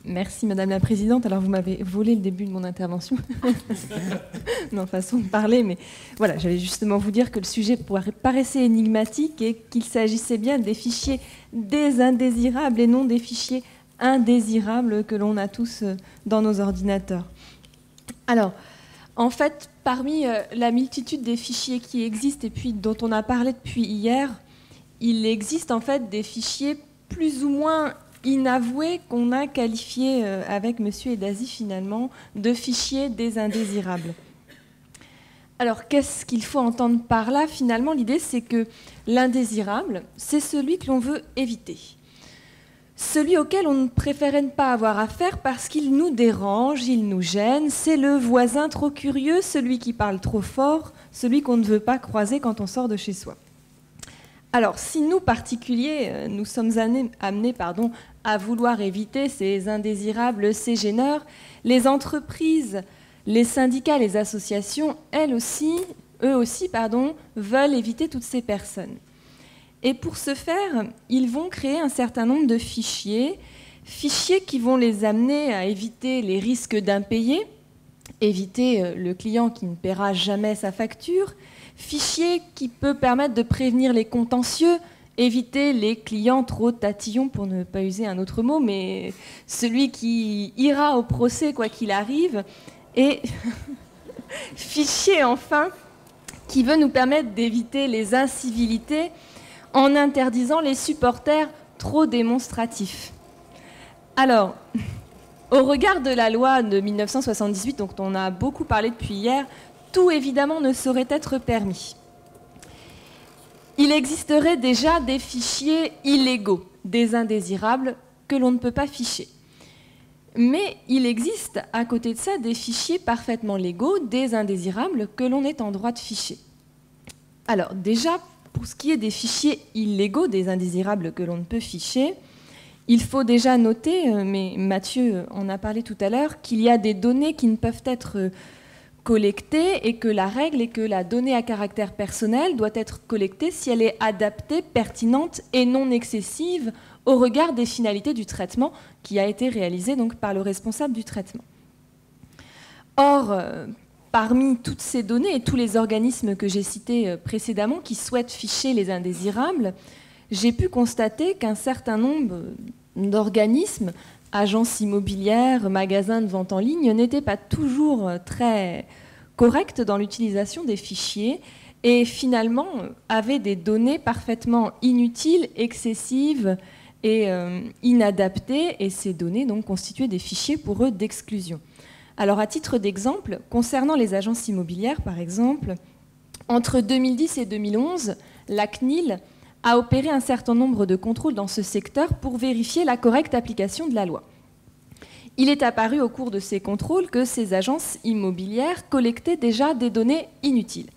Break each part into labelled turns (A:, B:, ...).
A: Merci Madame la Présidente. Alors vous m'avez volé le début de mon intervention. Non, façon de parler, mais voilà, j'allais justement vous dire que le sujet paraissait énigmatique et qu'il s'agissait bien des fichiers des indésirables et non des fichiers indésirables que l'on a tous dans nos ordinateurs. Alors, en fait, parmi la multitude des fichiers qui existent et puis dont on a parlé depuis hier, il existe en fait des fichiers plus ou moins inavoués qu'on a qualifiés avec Monsieur Edazi finalement de fichiers des indésirables. Alors, qu'est-ce qu'il faut entendre par là? Finalement, l'idée, c'est que l'indésirable, c'est celui que l'on veut éviter. Celui auquel on ne préférait ne pas avoir affaire parce qu'il nous dérange, il nous gêne. C'est le voisin trop curieux, celui qui parle trop fort, celui qu'on ne veut pas croiser quand on sort de chez soi. Alors, si nous, particuliers, nous sommes amenés à vouloir éviter ces indésirables, ces gêneurs, les entreprises, les syndicats, les associations, eux aussi, veulent éviter toutes ces personnes. Et pour ce faire, ils vont créer un certain nombre de fichiers qui vont les amener à éviter les risques d'impayés, éviter le client qui ne paiera jamais sa facture, fichier qui peut permettre de prévenir les contentieux, éviter les clients trop tatillons, pour ne pas user un autre mot, mais celui qui ira au procès quoi qu'il arrive, et fichier enfin qui veut nous permettre d'éviter les incivilités en interdisant les supporters trop démonstratifs. Alors, au regard de la loi de 1978, dont on a beaucoup parlé depuis hier, tout évidemment ne saurait être permis. Il existerait déjà des fichiers illégaux, des indésirables, que l'on ne peut pas ficher. Mais il existe à côté de ça des fichiers parfaitement légaux, des indésirables, que l'on est en droit de ficher. Alors déjà, pour ce qui est des fichiers illégaux, des indésirables que l'on ne peut ficher, il faut déjà noter, mais Mathieu en a parlé tout à l'heure, qu'il y a des données qui ne peuvent être collectée et que la règle est que la donnée à caractère personnel doit être collectée si elle est adaptée, pertinente et non excessive au regard des finalités du traitement qui a été réalisé donc par le responsable du traitement. Or, parmi toutes ces données et tous les organismes que j'ai cités précédemment qui souhaitent ficher les indésirables, j'ai pu constater qu'un certain nombre d'organismes, agences immobilières, magasins de vente en ligne, n'étaient pas toujours très corrects dans l'utilisation des fichiers et finalement avaient des données parfaitement inutiles, excessives et inadaptées, et ces données donc constituaient des fichiers pour eux d'exclusion. Alors à titre d'exemple, concernant les agences immobilières par exemple, entre 2010 et 2011, la CNIL a opéré un certain nombre de contrôles dans ce secteur pour vérifier la correcte application de la loi. Il est apparu au cours de ces contrôles que ces agences immobilières collectaient déjà des données inutiles.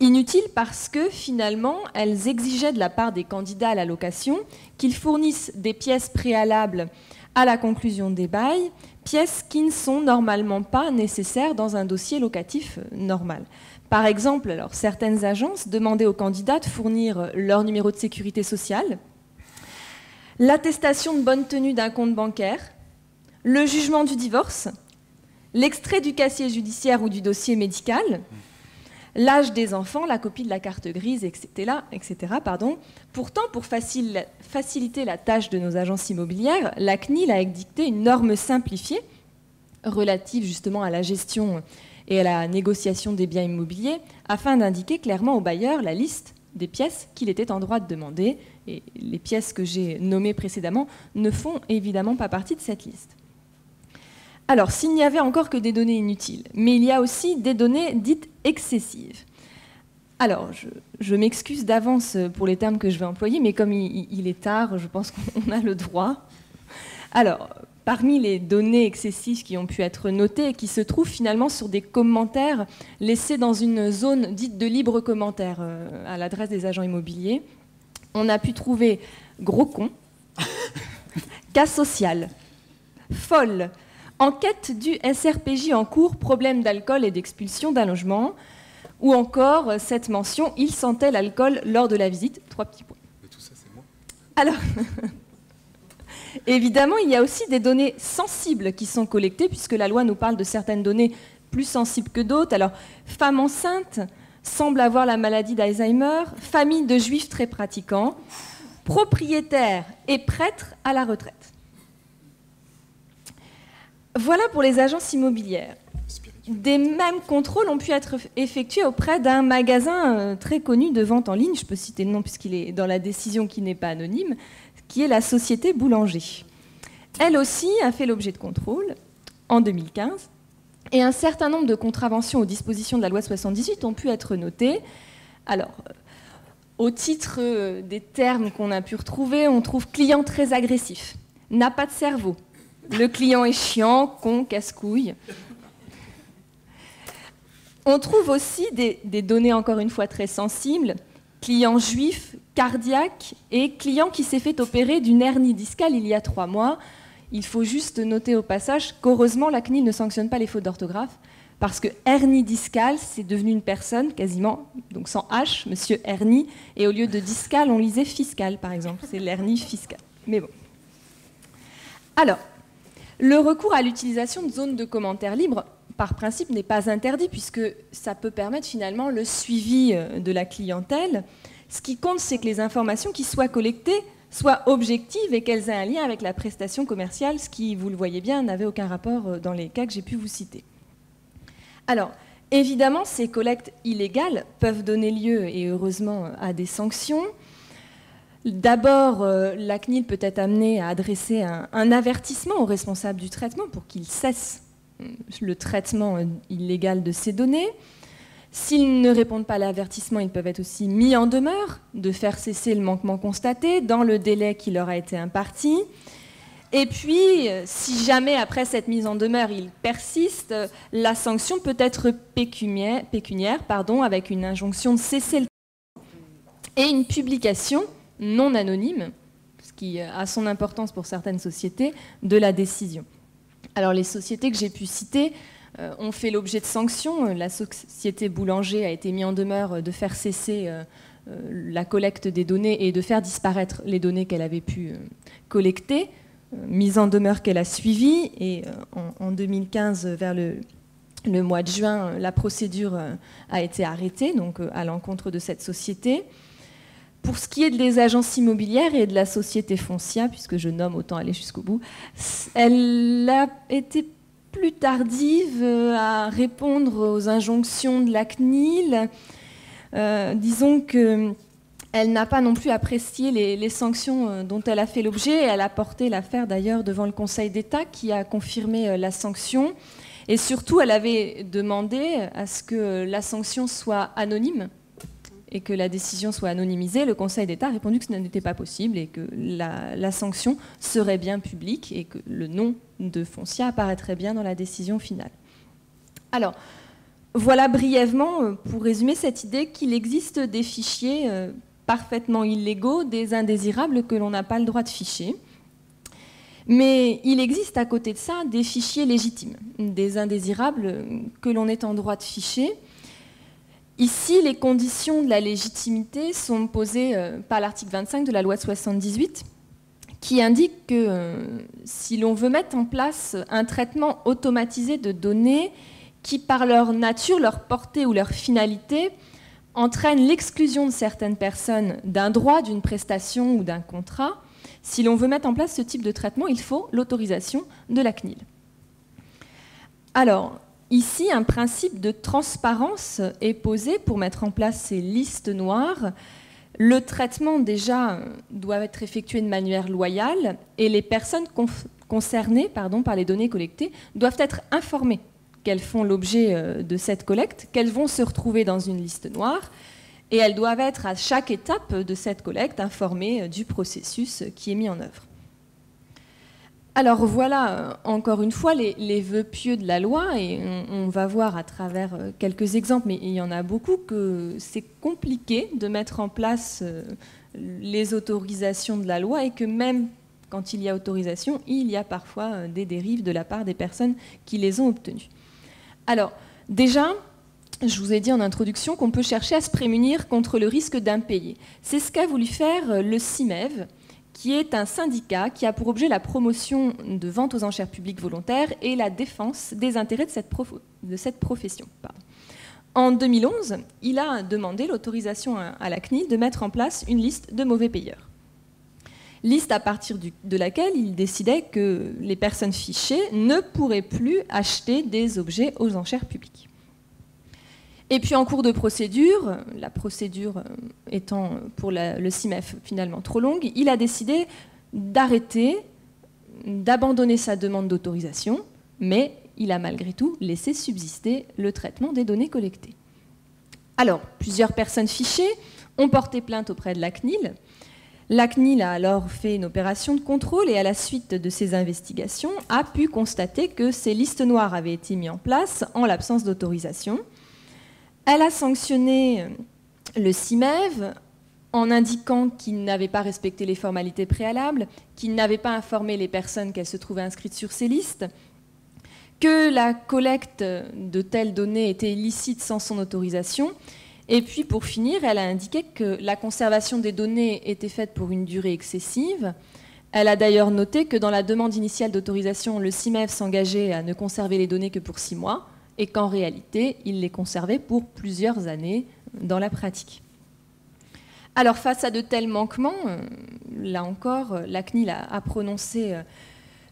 A: Inutiles parce que finalement, elles exigeaient de la part des candidats à la location qu'ils fournissent des pièces préalables à la conclusion des bails, pièces qui ne sont normalement pas nécessaires dans un dossier locatif normal. Par exemple, alors, certaines agences demandaient aux candidats de fournir leur numéro de sécurité sociale, l'attestation de bonne tenue d'un compte bancaire, le jugement du divorce, l'extrait du casier judiciaire ou du dossier médical, l'âge des enfants, la copie de la carte grise, etc. Pourtant, pour faciliter la tâche de nos agences immobilières, la CNIL a édicté une norme simplifiée relative justement à la gestion et à la négociation des biens immobiliers, afin d'indiquer clairement au bailleur la liste des pièces qu'il était en droit de demander. Et les pièces que j'ai nommées précédemment ne font évidemment pas partie de cette liste. Alors, s'il n'y avait encore que des données inutiles, mais il y a aussi des données dites excessives. Alors, je m'excuse d'avance pour les termes que je vais employer, mais comme il est tard, je pense qu'on a le droit. Alors, parmi les données excessives qui ont pu être notées et qui se trouvent finalement sur des commentaires laissés dans une zone dite de libre commentaire à l'adresse des agents immobiliers, on a pu trouver gros con, cas social, folle, enquête du SRPJ en cours, problème d'alcool et d'expulsion d'un logement, ou encore cette mention, il sentait l'alcool lors de la visite, 3 petits points.
B: Mais tout ça, c'est moi.
A: Alors, Évidemment, il y a aussi des données sensibles qui sont collectées, puisque la loi nous parle de certaines données plus sensibles que d'autres. Alors, femme enceinte semble avoir la maladie d'Alzheimer, famille de juifs très pratiquants, propriétaire et prêtre à la retraite. Voilà pour les agences immobilières. Des mêmes contrôles ont pu être effectués auprès d'un magasin très connu de vente en ligne, je peux citer le nom puisqu'il est dans la décision qui n'est pas anonyme, qui est la société Boulanger. Elle aussi a fait l'objet de contrôles en 2015, et un certain nombre de contraventions aux dispositions de la loi 78 ont pu être notées. Alors, au titre des termes qu'on a pu retrouver, on trouve client très agressif, n'a pas de cerveau, le client est chiant, con, casse-couille. On trouve aussi des données, encore une fois, très sensibles. Client juif, cardiaque et client qui s'est fait opérer d'une hernie discale il y a 3 mois. Il faut juste noter au passage qu'heureusement, la CNIL ne sanctionne pas les fautes d'orthographe parce que hernie discale, c'est devenu une personne quasiment, donc sans H, monsieur hernie, et au lieu de discale, on lisait fiscale, par exemple. C'est l'hernie fiscale. Mais bon. Alors, le recours à l'utilisation de zones de commentaires libres, par principe, n'est pas interdit puisque ça peut permettre finalement le suivi de la clientèle. Ce qui compte, c'est que les informations qui soient collectées soient objectives et qu'elles aient un lien avec la prestation commerciale, ce qui, vous le voyez bien, n'avait aucun rapport dans les cas que j'ai pu vous citer. Alors, évidemment, ces collectes illégales peuvent donner lieu, et heureusement, à des sanctions. D'abord, la CNIL peut être amenée à adresser un avertissement aux responsables du traitement pour qu'ils cessent le traitement illégal de ces données. S'ils ne répondent pas à l'avertissement, ils peuvent être aussi mis en demeure de faire cesser le manquement constaté dans le délai qui leur a été imparti. Et puis, si jamais après cette mise en demeure, ils persistent, la sanction peut être pécuniaire, avec une injonction de cesser le traitement et une publication non anonyme, ce qui a son importance pour certaines sociétés, de la décision. Alors les sociétés que j'ai pu citer ont fait l'objet de sanctions. La société Boulanger a été mise en demeure de faire cesser la collecte des données et de faire disparaître les données qu'elle avait pu collecter, mise en demeure qu'elle a suivie. Et en 2015, vers le mois de juin, la procédure a été arrêtée, donc à l'encontre de cette société. Pour ce qui est des agences immobilières et de la société Foncia, puisque je nomme, autant aller jusqu'au bout, elle a été plus tardive à répondre aux injonctions de la CNIL. Disons qu'elle n'a pas non plus apprécié les sanctions dont elle a fait l'objet. Elle a porté l'affaire d'ailleurs devant le Conseil d'État qui a confirmé la sanction. Et surtout, elle avait demandé à ce que la sanction soit anonyme et que la décision soit anonymisée. Le Conseil d'État a répondu que ce n'était pas possible et que la sanction serait bien publique et que le nom de Foncia apparaîtrait bien dans la décision finale. Alors, voilà brièvement, pour résumer cette idée, qu'il existe des fichiers parfaitement illégaux, des indésirables que l'on n'a pas le droit de ficher. Mais il existe à côté de ça des fichiers légitimes, des indésirables que l'on est en droit de ficher. Ici, les conditions de la légitimité sont posées par l'article 25 de la loi de 78, qui indique que si l'on veut mettre en place un traitement automatisé de données qui, par leur nature, leur portée ou leur finalité, entraînent l'exclusion de certaines personnes d'un droit, d'une prestation ou d'un contrat, si l'on veut mettre en place ce type de traitement, il faut l'autorisation de la CNIL. Alors, ici, un principe de transparence est posé pour mettre en place ces listes noires. Le traitement, déjà, doit être effectué de manière loyale et les personnes concernées par les données collectées doivent être informées qu'elles font l'objet de cette collecte, qu'elles vont se retrouver dans une liste noire et elles doivent être à chaque étape de cette collecte informées du processus qui est mis en œuvre. Alors voilà, encore une fois, les vœux pieux de la loi, et on va voir à travers quelques exemples, mais il y en a beaucoup, que c'est compliqué de mettre en place les autorisations de la loi, et que même quand il y a autorisation, il y a parfois des dérives de la part des personnes qui les ont obtenues. Alors, déjà, je vous ai dit en introduction qu'on peut chercher à se prémunir contre le risque d'impayé. C'est ce qu'a voulu faire le CIMEV, qui est un syndicat qui a pour objet la promotion de ventes aux enchères publiques volontaires et la défense des intérêts de cette profession. Pardon. En 2011, il a demandé l'autorisation à la CNIL de mettre en place une liste de mauvais payeurs. Liste à partir de laquelle il décidait que les personnes fichées ne pourraient plus acheter des objets aux enchères publiques. Et puis en cours de procédure, la procédure étant pour le CIMEF finalement trop longue, il a décidé d'arrêter, d'abandonner sa demande d'autorisation, mais il a malgré tout laissé subsister le traitement des données collectées. Alors, plusieurs personnes fichées ont porté plainte auprès de la CNIL. La CNIL a alors fait une opération de contrôle et à la suite de ces investigations a pu constater que ces listes noires avaient été mises en place en l'absence d'autorisation. Elle a sanctionné le CIMEV en indiquant qu'il n'avait pas respecté les formalités préalables, qu'il n'avait pas informé les personnes qu'elles se trouvaient inscrites sur ces listes, que la collecte de telles données était illicite sans son autorisation. Et puis, pour finir, elle a indiqué que la conservation des données était faite pour une durée excessive. Elle a d'ailleurs noté que dans la demande initiale d'autorisation, le CIMEV s'engageait à ne conserver les données que pour 6 mois et qu'en réalité, il les conservait pour plusieurs années dans la pratique. Alors, face à de tels manquements, là encore, la CNIL a prononcé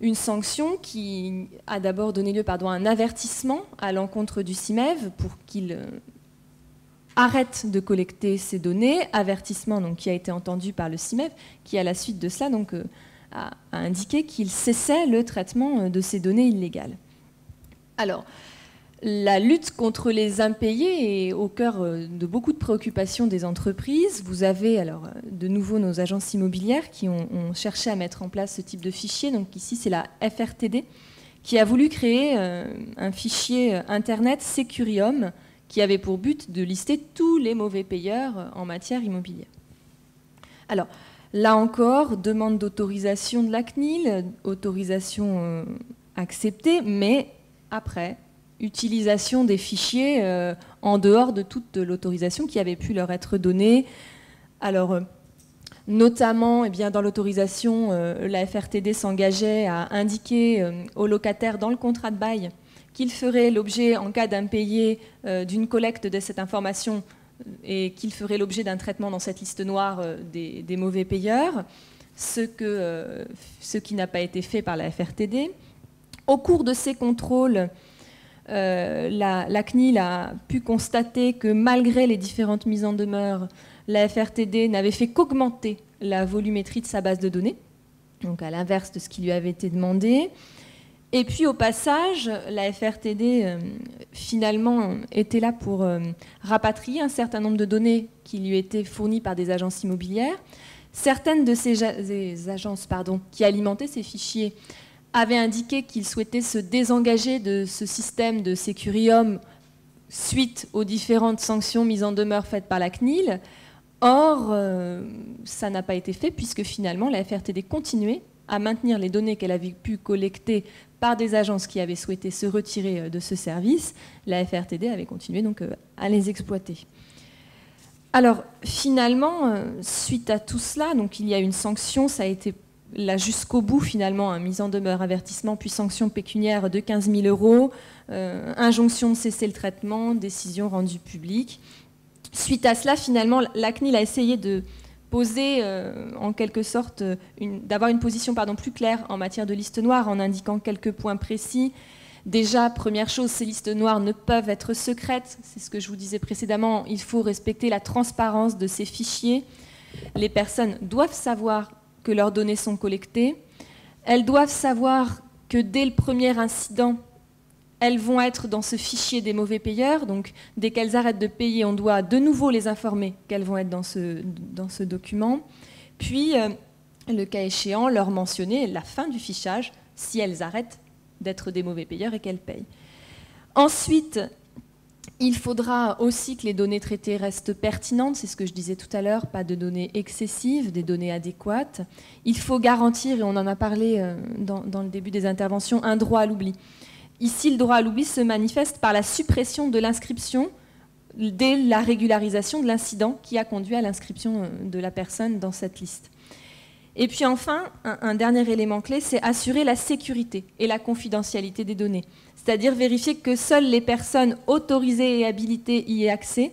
A: une sanction qui a d'abord donné lieu à un avertissement à l'encontre du CIMEV pour qu'il arrête de collecter ces données, avertissement donc, qui a été entendu par le CIMEV, qui à la suite de cela donc, a indiqué qu'il cessait le traitement de ces données illégales. Alors, la lutte contre les impayés est au cœur de beaucoup de préoccupations des entreprises. Vous avez alors de nouveau nos agences immobilières qui ont cherché à mettre en place ce type de fichier. Donc ici, c'est la FRTD qui a voulu créer un fichier Internet Securium qui avait pour but de lister tous les mauvais payeurs en matière immobilière. Alors, là encore, demande d'autorisation de la CNIL, autorisation acceptée, mais après, utilisation des fichiers en dehors de toute l'autorisation qui avait pu leur être donnée. Alors, notamment, eh bien, dans l'autorisation, la FRTD s'engageait à indiquer aux locataires dans le contrat de bail qu'il ferait l'objet, en cas d'impayé, d'une collecte de cette information et qu'il ferait l'objet d'un traitement dans cette liste noire des mauvais payeurs, ce qui n'a pas été fait par la FRTD. Au cours de ces contrôles, la CNIL a pu constater que malgré les différentes mises en demeure, la FRTD n'avait fait qu'augmenter la volumétrie de sa base de données, donc à l'inverse de ce qui lui avait été demandé. Et puis au passage, la FRTD finalement était là pour rapatrier un certain nombre de données qui lui étaient fournies par des agences immobilières. Certaines de ces agences qui alimentaient ces fichiers avaient indiqué qu'ils souhaitaient se désengager de ce système de Securium suite aux différentes sanctions mises en demeure faites par la CNIL. Or, ça n'a pas été fait puisque finalement la FRTD continuait à maintenir les données qu'elle avait pu collecter par des agences qui avaient souhaité se retirer de ce service. La FRTD avait continué donc à les exploiter. Alors finalement, suite à tout cela, donc il y a une sanction, ça a été là jusqu'au bout finalement, mise en demeure, avertissement, puis sanction pécuniaire de 15 000 €, injonction de cesser le traitement, décision rendue publique. Suite à cela, finalement, la CNIL a essayé de poser en quelque sorte, d'avoir une position plus claire en matière de liste noire en indiquant quelques points précis. Déjà, première chose, ces listes noires ne peuvent être secrètes. C'est ce que je vous disais précédemment. Il faut respecter la transparence de ces fichiers. Les personnes doivent savoir que leurs données sont collectées. Elles doivent savoir que dès le premier incident, elles vont être dans ce fichier des mauvais payeurs. Donc, dès qu'elles arrêtent de payer, on doit de nouveau les informer qu'elles vont être dans ce document. Puis, le cas échéant, leur mentionner la fin du fichage si elles arrêtent d'être des mauvais payeurs et qu'elles payent. Ensuite, il faudra aussi que les données traitées restent pertinentes, c'est ce que je disais tout à l'heure, pas de données excessives, des données adéquates. Il faut garantir, et on en a parlé dans le début des interventions, un droit à l'oubli. Ici, le droit à l'oubli se manifeste par la suppression de l'inscription dès la régularisation de l'incident qui a conduit à l'inscription de la personne dans cette liste. Et puis enfin, un dernier élément clé, c'est assurer la sécurité et la confidentialité des données. C'est-à-dire vérifier que seules les personnes autorisées et habilitées y aient accès,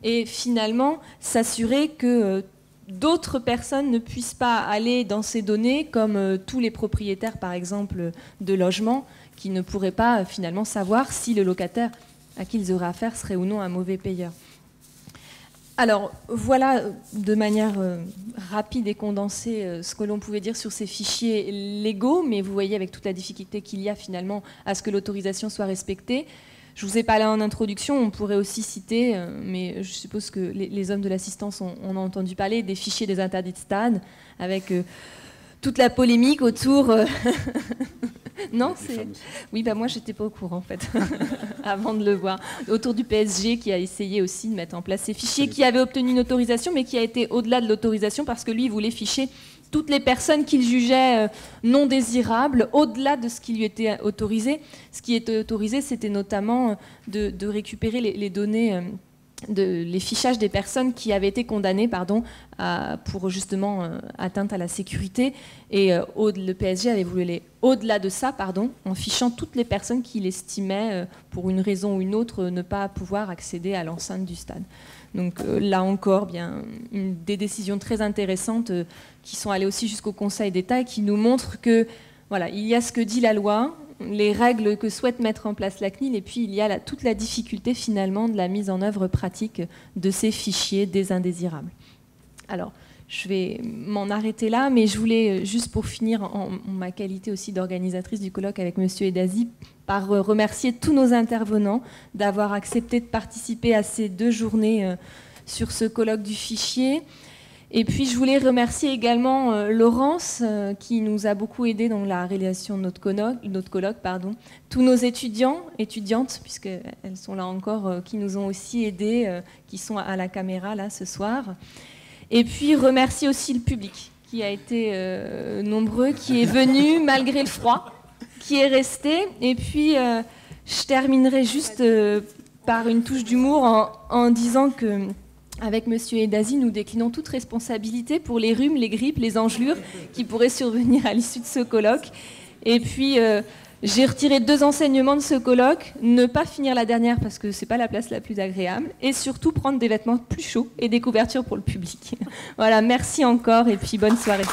A: et finalement s'assurer que d'autres personnes ne puissent pas aller dans ces données, comme tous les propriétaires, par exemple, de logements, qui ne pourraient pas finalement savoir si le locataire à qui ils auraient affaire serait ou non un mauvais payeur. Alors voilà de manière rapide et condensée ce que l'on pouvait dire sur ces fichiers légaux, mais vous voyez avec toute la difficulté qu'il y a finalement à ce que l'autorisation soit respectée. Je vous ai parlé en introduction, on pourrait aussi citer, mais je suppose que les hommes de l'assistance ont entendu parler, des fichiers des interdits de stade, avec toute la polémique autour... Non, c'est... Oui, bah moi, j'étais pas au courant, en fait, avant de le voir. Autour du PSG, qui a essayé aussi de mettre en place ces fichiers, qui avait obtenu une autorisation, mais qui a été au-delà de l'autorisation, parce que lui, il voulait ficher toutes les personnes qu'il jugeait non désirables, au-delà de ce qui lui était autorisé. Ce qui était autorisé, c'était notamment de récupérer les données... les fichages des personnes qui avaient été condamnées pour justement atteinte à la sécurité. Et le PSG avait voulu aller au-delà de ça, en fichant toutes les personnes qu'il estimait, pour une raison ou une autre, ne pas pouvoir accéder à l'enceinte du stade. Donc là encore, bien, des décisions très intéressantes qui sont allées aussi jusqu'au Conseil d'État et qui nous montrent que, voilà, il y a ce que dit la loi, les règles que souhaite mettre en place la CNIL, et puis il y a toute la difficulté finalement de la mise en œuvre pratique de ces fichiers des indésirables. Alors, je vais m'en arrêter là, mais je voulais, juste pour finir, en ma qualité aussi d'organisatrice du colloque avec M. Edazi, par remercier tous nos intervenants d'avoir accepté de participer à ces 2 journées sur ce colloque du fichier. Et puis je voulais remercier également Laurence qui nous a beaucoup aidé dans la réalisation de notre colloque, tous nos étudiantes, puisqu'elles sont là encore, qui nous ont aussi aidés, qui sont à la caméra là ce soir. Et puis remercier aussi le public qui a été nombreux, qui est venu malgré le froid, qui est resté. Et puis je terminerai juste par une touche d'humour en disant que... Avec M. Edazi, nous déclinons toute responsabilité pour les rhumes, les grippes, les engelures qui pourraient survenir à l'issue de ce colloque. Et puis, j'ai retiré 2 enseignements de ce colloque. Ne pas finir la dernière parce que ce n'est pas la place la plus agréable. Et surtout, prendre des vêtements plus chauds et des couvertures pour le public. Voilà, merci encore et puis bonne soirée.